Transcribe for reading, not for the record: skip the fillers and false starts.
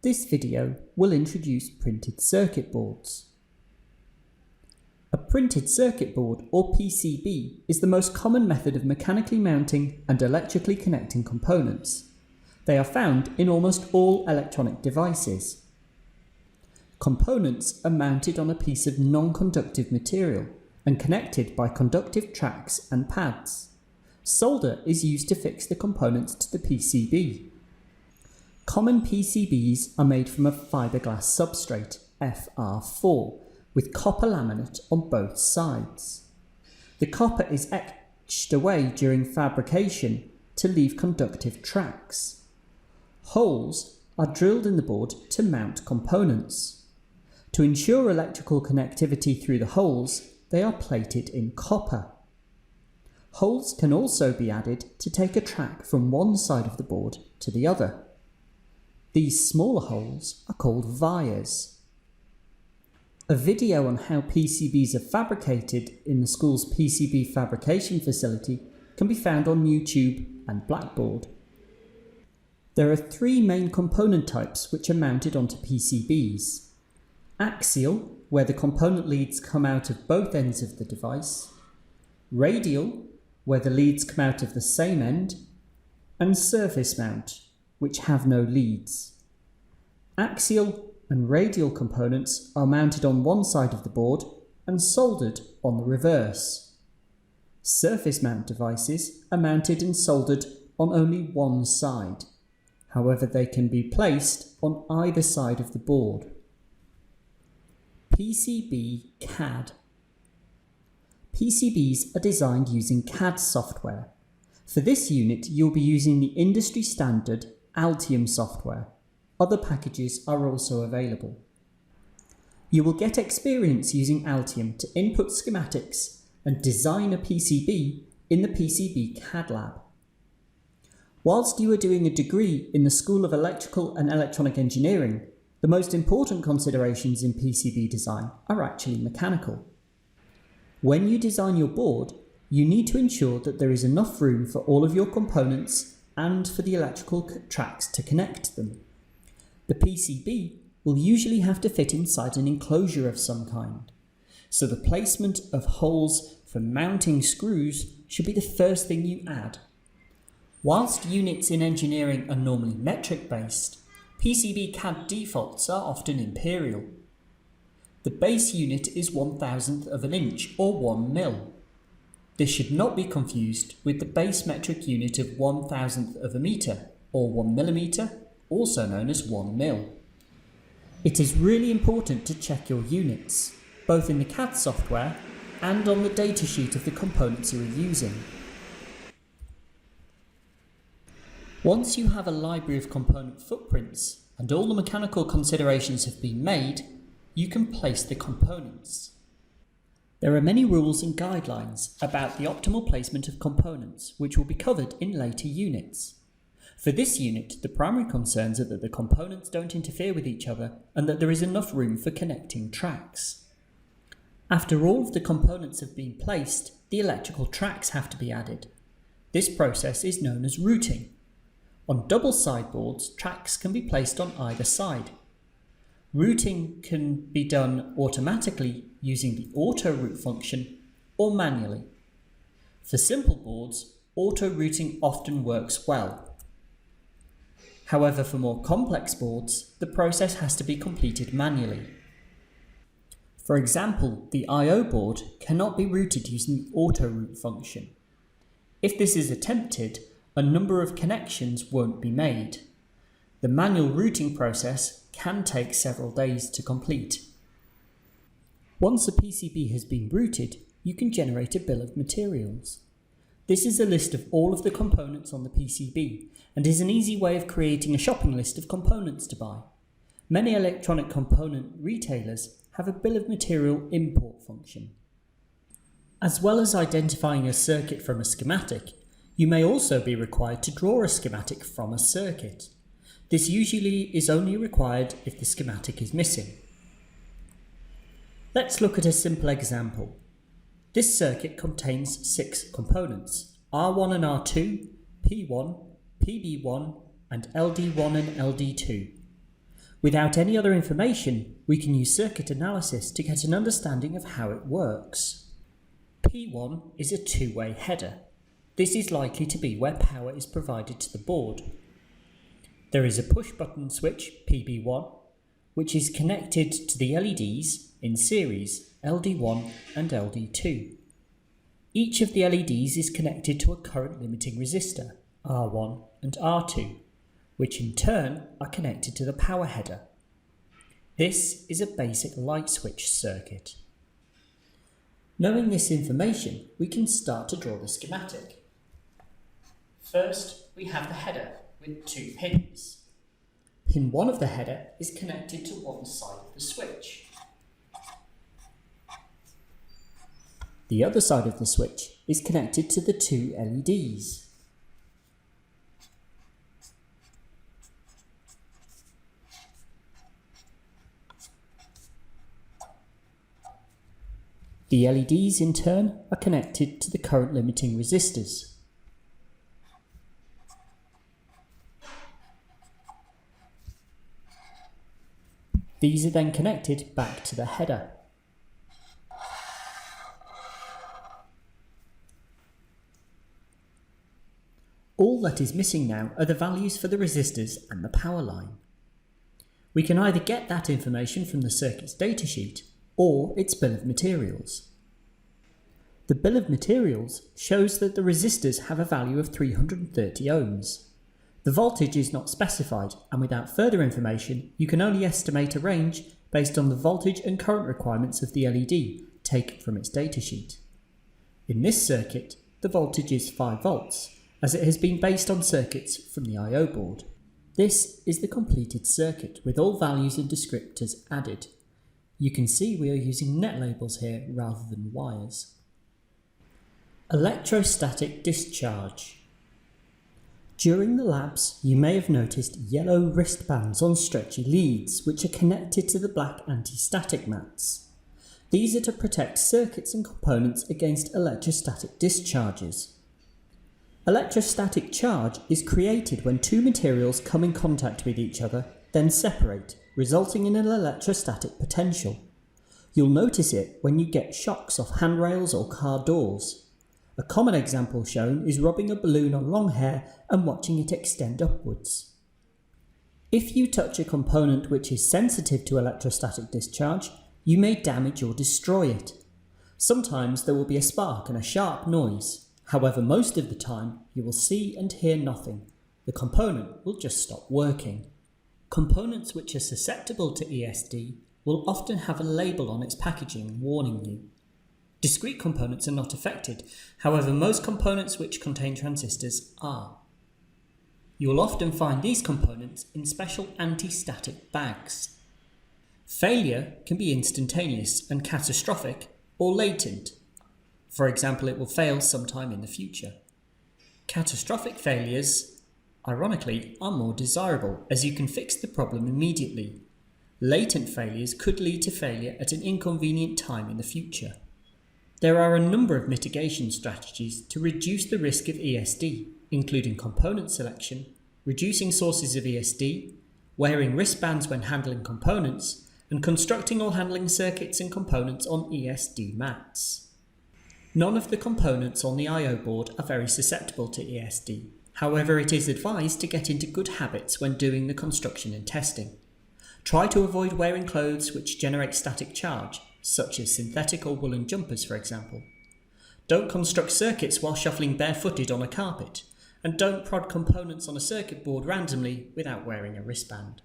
This video will introduce printed circuit boards. A printed circuit board, or PCB, is the most common method of mechanically mounting and electrically connecting components. They are found in almost all electronic devices. Components are mounted on a piece of non-conductive material and connected by conductive tracks and pads. Solder is used to fix the components to the PCB. Common PCBs are made from a fiberglass substrate, FR4, with copper laminate on both sides. The copper is etched away during fabrication to leave conductive tracks. Holes are drilled in the board to mount components. To ensure electrical connectivity through the holes, they are plated in copper. Holes can also be added to take a track from one side of the board to the other. These smaller holes are called vias. A video on how PCBs are fabricated in the school's PCB fabrication facility can be found on YouTube and Blackboard. There are three main component types which are mounted onto PCBs. Axial, where the component leads come out of both ends of the device. Radial, where the leads come out of the same end. And surface mount, which have no leads. Axial and radial components are mounted on one side of the board and soldered on the reverse. Surface mount devices are mounted and soldered on only one side. However, they can be placed on either side of the board. PCB CAD. PCBs are designed using CAD software. For this unit, you'll be using the industry standard Altium software. Other packages are also available. You will get experience using Altium to input schematics and design a PCB in the PCB CAD lab. Whilst you are doing a degree in the School of Electrical and Electronic Engineering, the most important considerations in PCB design are actually mechanical. When you design your board, you need to ensure that there is enough room for all of your components and for the electrical tracks to connect them. The PCB will usually have to fit inside an enclosure of some kind, so the placement of holes for mounting screws should be the first thing you add. Whilst units in engineering are normally metric based, PCB CAD defaults are often imperial. The base unit is 1/1000th of an inch or 1 mil. This should not be confused with the base metric unit of 1/1000th of a metre or 1 millimetre, also known as 1 mil. It is really important to check your units, both in the CAD software and on the datasheet of the components you are using. Once you have a library of component footprints and all the mechanical considerations have been made, you can place the components. There are many rules and guidelines about the optimal placement of components, which will be covered in later units. For this unit, the primary concerns are that the components don't interfere with each other and that there is enough room for connecting tracks. After all of the components have been placed, the electrical tracks have to be added. This process is known as routing. On double side boards, tracks can be placed on either side. Routing can be done automatically using the auto route function or manually. For simple boards, auto routing often works well. However, for more complex boards, the process has to be completed manually. For example, the I/O board cannot be routed using the auto route function. If this is attempted, a number of connections won't be made. The manual routing process can take several days to complete. Once a PCB has been routed, you can generate a bill of materials. This is a list of all of the components on the PCB and is an easy way of creating a shopping list of components to buy. Many electronic component retailers have a bill of material import function. As well as identifying a circuit from a schematic, you may also be required to draw a schematic from a circuit. This usually is only required if the schematic is missing. Let's look at a simple example. This circuit contains 6 components: R1 and R2, P1, PB1 and LD1 and LD2. Without any other information, we can use circuit analysis to get an understanding of how it works. P1 is a two-way header. This is likely to be where power is provided to the board. There is a push-button switch, PB1, which is connected to the LEDs in series, LD1 and LD2. Each of the LEDs is connected to a current limiting resistor, R1 and R2, which in turn are connected to the power header. This is a basic light switch circuit. Knowing this information, we can start to draw the schematic. First, we have the header with two pins. Pin 1 of the header is connected to one side of the switch. The other side of the switch is connected to the two LEDs. The LEDs in turn are connected to the current limiting resistors. These are then connected back to the header. All that is missing now are the values for the resistors and the power line. We can either get that information from the circuit's datasheet or its bill of materials. The bill of materials shows that the resistors have a value of 330 ohms. The voltage is not specified, and without further information, you can only estimate a range based on the voltage and current requirements of the LED taken from its datasheet. In this circuit, the voltage is 5 volts, as it has been based on circuits from the I/O board. This is the completed circuit with all values and descriptors added. You can see we are using net labels here rather than wires. Electrostatic discharge. During the labs, you may have noticed yellow wristbands on stretchy leads which are connected to the black anti-static mats. These are to protect circuits and components against electrostatic discharges. Electrostatic charge is created when two materials come in contact with each other, then separate, resulting in an electrostatic potential. You'll notice it when you get shocks off handrails or car doors. A common example shown is rubbing a balloon on long hair and watching it extend upwards. If you touch a component which is sensitive to electrostatic discharge, you may damage or destroy it. Sometimes there will be a spark and a sharp noise. However, most of the time you will see and hear nothing. The component will just stop working. Components which are susceptible to ESD will often have a label on its packaging warning you. Discrete components are not affected, however most components which contain transistors are. You will often find these components in special anti-static bags. Failure can be instantaneous and catastrophic or latent. For example, it will fail sometime in the future. Catastrophic failures, ironically, are more desirable as you can fix the problem immediately. Latent failures could lead to failure at an inconvenient time in the future. There are a number of mitigation strategies to reduce the risk of ESD, including component selection, reducing sources of ESD, wearing wristbands when handling components, and constructing or handling circuits and components on ESD mats. None of the components on the I/O board are very susceptible to ESD. However, it is advised to get into good habits when doing the construction and testing. Try to avoid wearing clothes which generate static charge, such as synthetic or woolen jumpers, for example. Don't construct circuits while shuffling barefooted on a carpet, and don't prod components on a circuit board randomly without wearing a wristband.